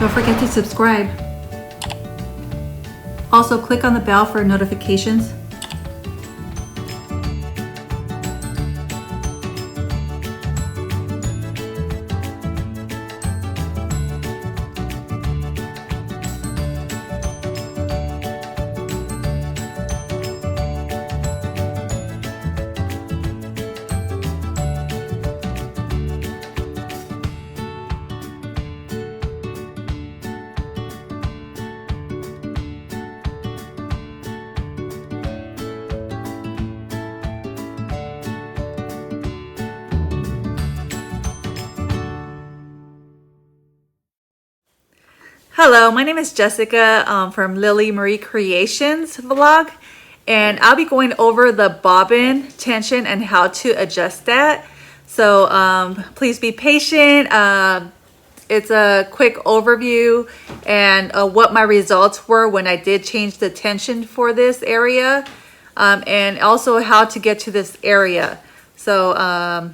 Don't forget to subscribe. Also, click on the bell for notifications. Hello, my name is Jessica from Lily Marie Creations vlog, and I'll be going over the bobbin tension and how to adjust that. So please be patient. It's a quick overview and what my results were when I did change the tension for this area, and also how to get to this area. So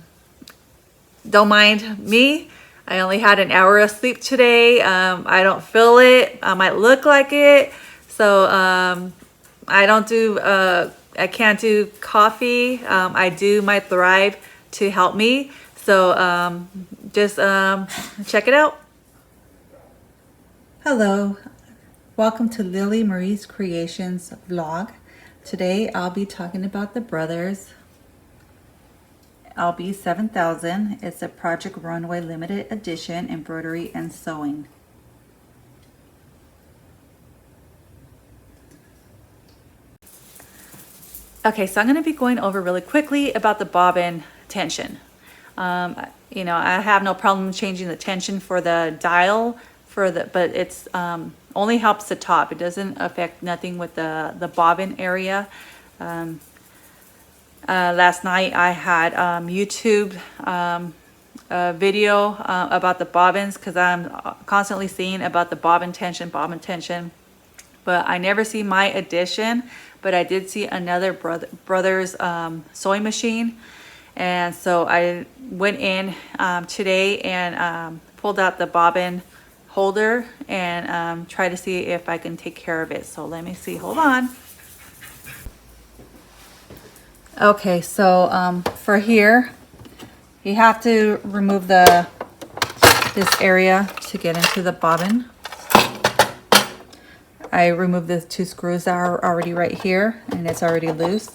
don't mind me. I only had an hour of sleep today. I don't feel it. I might look like it. So I can't do coffee. I do my Thrive to help me. So just check it out. Hello, welcome to Lily Marie's Creations vlog. Today I'll be talking about the brothers. LB7000. It's a Project Runway limited edition embroidery and sewing. Okay, so I'm going to be going over really quickly about the bobbin tension. You know, I have no problem changing the tension for the dial but it's only helps the top. It doesn't affect nothing with the bobbin area. Last night I had YouTube video about the bobbins, because I'm constantly seeing about the bobbin tension, but I never see my edition, but I did see another brother's sewing machine. And so I went in today and pulled out the bobbin holder and try to see if I can take care of it. So let me see, hold on. Okay, so for here, you have to remove this area to get into the bobbin. I removed the 2 screws that are already right here, and it's already loose.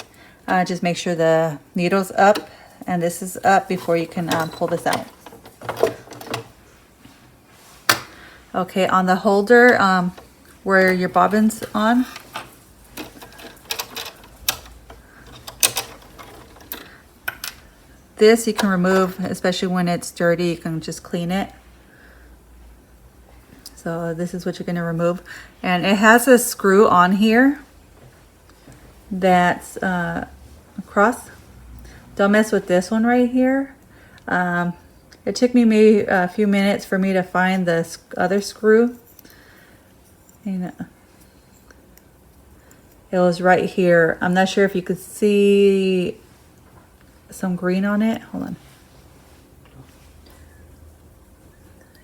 Just make sure the needle's up and this is up before you can pull this out. Okay, on the holder where your bobbin's on, this you can remove, especially when it's dirty. You can just clean it. So this is what you're going to remove, and it has a screw on here that's across. Don't mess with this one right here. It took me maybe a few minutes for me to find the other screw. And it was right here. I'm not sure if you could see some green on it. Hold on.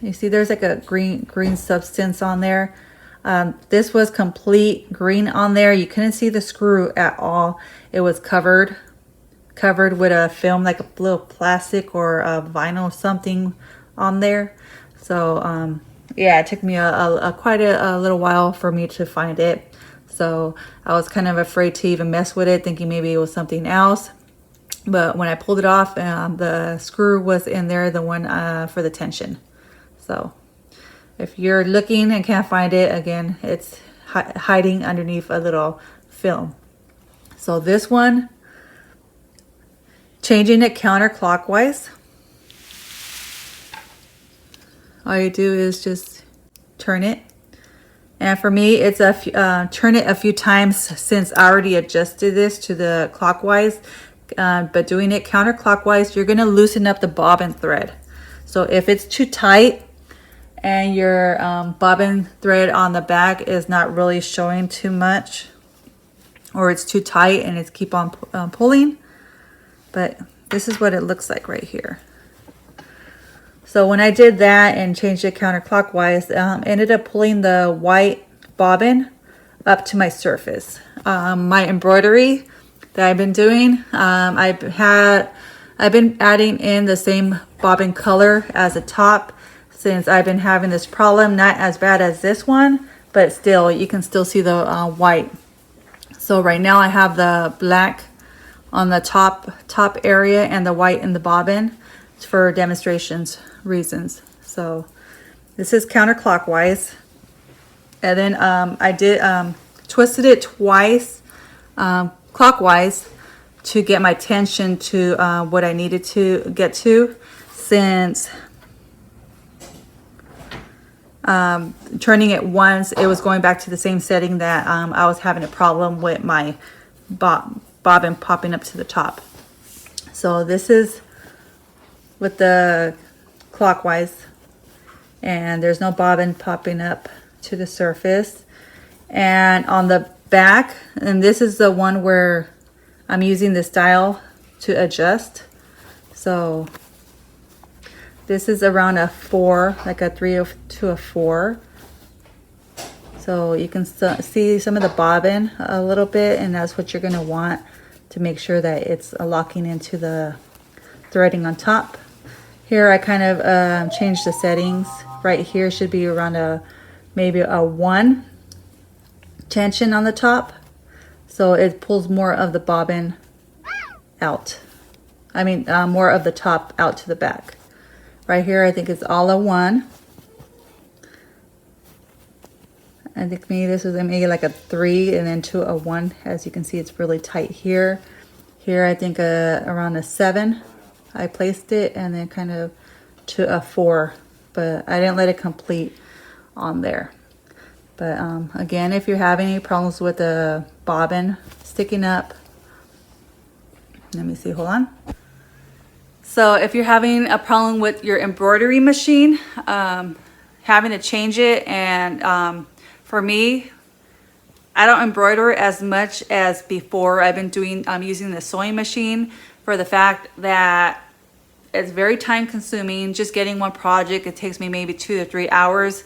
You see there's like a green substance on there. This was complete green on there. You couldn't see the screw at all. It was covered with a film, like a little plastic or a vinyl something on there. So yeah, it took me quite a little while for me to find it. So I was kind of afraid to even mess with it, thinking maybe it was something else. But when I pulled it off, the screw was in there, the one for the tension. So if you're looking and can't find it, again, it's hiding underneath a little film. So this one, changing it counterclockwise. All you do is just turn it. And for me, it's turn it a few times, since I already adjusted this to the clockwise. But doing it counterclockwise, you're going to loosen up the bobbin thread. So if it's too tight and your bobbin thread on the back is not really showing too much, or it's too tight and it's keep on pulling, but this is what it looks like right here. So when I did that and changed it counterclockwise, ended up pulling the white bobbin up to my surface. My embroidery that I've been doing, I've been adding in the same bobbin color as the top since I've been having this problem. Not as bad as this one, but still, you can still see the white. So right now I have the black on the top area and the white in the bobbin for demonstrations reasons. So this is counterclockwise, and then I did twisted it twice clockwise to get my tension to what I needed to get to, since turning it once, it was going back to the same setting that I was having a problem with my bobbin popping up to the top. So this is with the clockwise, and there's no bobbin popping up to the surface. And on the back, and this is the one where I'm using this dial to adjust. So this is around a 4, like a 3 to a 4. So you can see some of the bobbin a little bit, and that's what you're going to want to make sure that it's locking into the threading on top. Here I kind of changed the settings. Right here should be around maybe a 1 tension on the top, so it pulls more of the bobbin out. I mean more of the top out to the back. Right here I think it's all a 1. I think maybe this is maybe like a 3 and then to a 1. As you can see, it's really tight here. Here I think around a 7 I placed it, and then kind of to a 4, but I didn't let it complete on there. But again, if you're having any problems with the bobbin sticking up, let me see, hold on. So if you're having a problem with your embroidery machine, having to change it, and for me, I don't embroider as much as before. I'm using the sewing machine for the fact that it's very time consuming. Just getting one project, it takes me maybe 2 to 3 hours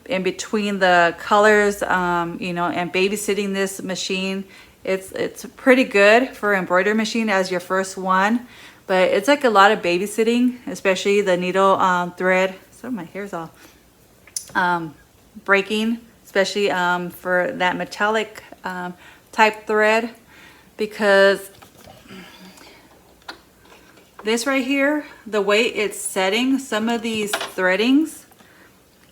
in between the colors, you know, and babysitting this machine. It's pretty good for embroidery machine as your first one, but it's like a lot of babysitting, especially the needle thread. So my hair's all breaking, especially for that metallic type thread, because this right here, the way it's setting, some of these threadings,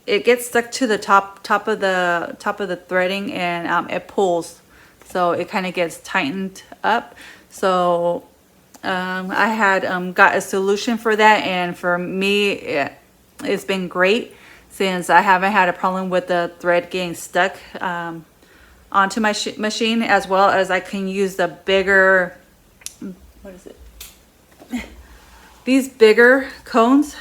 it gets stuck to the top of the threading, and it pulls, so it kind of gets tightened up. So I had got a solution for that, and for me it's been great, since I haven't had a problem with the thread getting stuck onto my machine, as well as I can use the bigger, what is it? These bigger cones,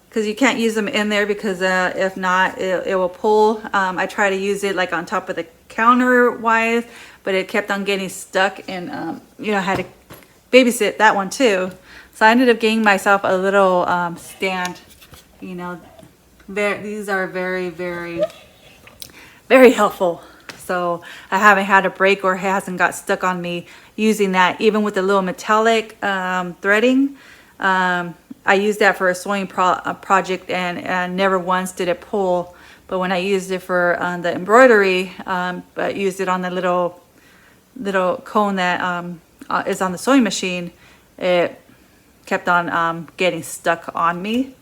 because you can't use them in there, because if not, it will pull. I try to use it like on top of the counter wise, but it kept on getting stuck, and you know, I had to babysit that one too. So I ended up getting myself a little stand. You know, these are very, very, very helpful. So I haven't had a break, or hasn't got stuck on me using that. Even with the little metallic threading, I used that for a sewing project, and never once did it pull. But when I used it for the embroidery, but used it on the little cone that is on the sewing machine, it kept on getting stuck on me,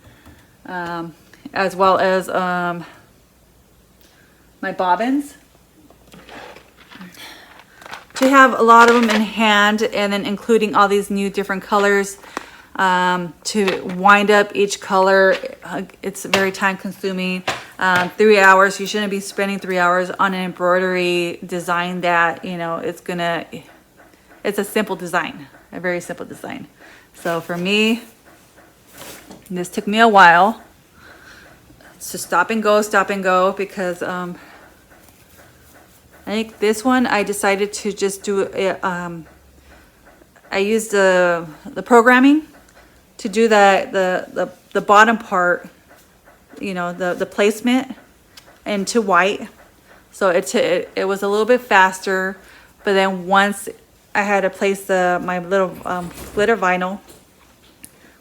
as well as my bobbins. To have a lot of them in hand, and then including all these new different colors to wind up each color, it's very time consuming. 3 hours, you shouldn't be spending 3 hours on an embroidery design that, you know, it's a simple design, a very simple design. So for me, this took me a while to stop and go, because I think this one I decided to just do it. I used the programming to do the bottom part, you know, the placement into white. So it was a little bit faster, but then once I had to place my little glitter vinyl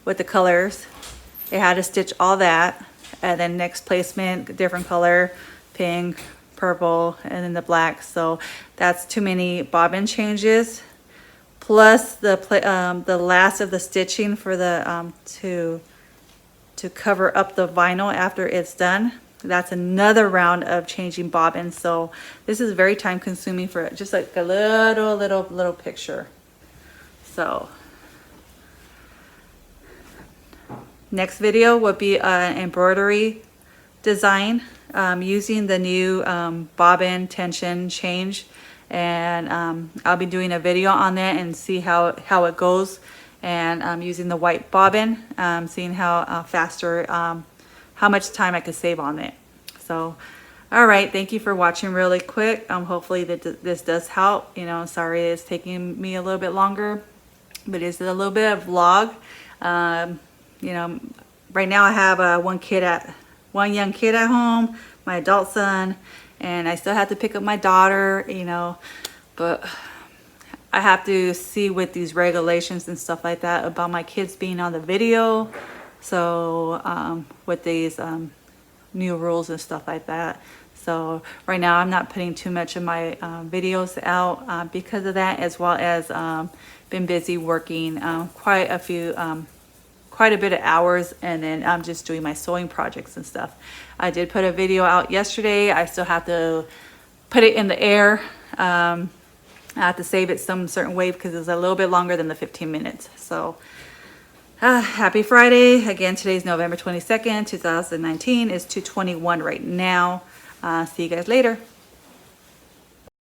with the colors, it had to stitch all that, and then next placement, different color, pink, purple, and then the black. So that's too many bobbin changes, plus the last of the stitching for the to cover up the vinyl after it's done. That's another round of changing bobbins. So this is very time consuming for just like a little picture. So next video will be an embroidery design using the new bobbin tension change, and I'll be doing a video on that and see how it goes, and using the white bobbin, seeing how faster, how much time I could save on it. So, all right, thank you for watching really quick. Hopefully this does help. You know, sorry it's taking me a little bit longer, but it's a little bit of vlog. You know, right now I have one young kid at home, my adult son, and I still have to pick up my daughter, you know, but I have to see with these regulations and stuff like that about my kids being on the video. So with these new rules and stuff like that. So right now I'm not putting too much of my videos out because of that, as well as been busy working quite a bit of hours, and then I'm just doing my sewing projects and stuff. I did put a video out yesterday. I still have to put it in the air. I have to save it some certain way because it's a little bit longer than the 15 minutes. So happy Friday. Again, today's November 22nd, 2019. It's 2:21 right now. See you guys later.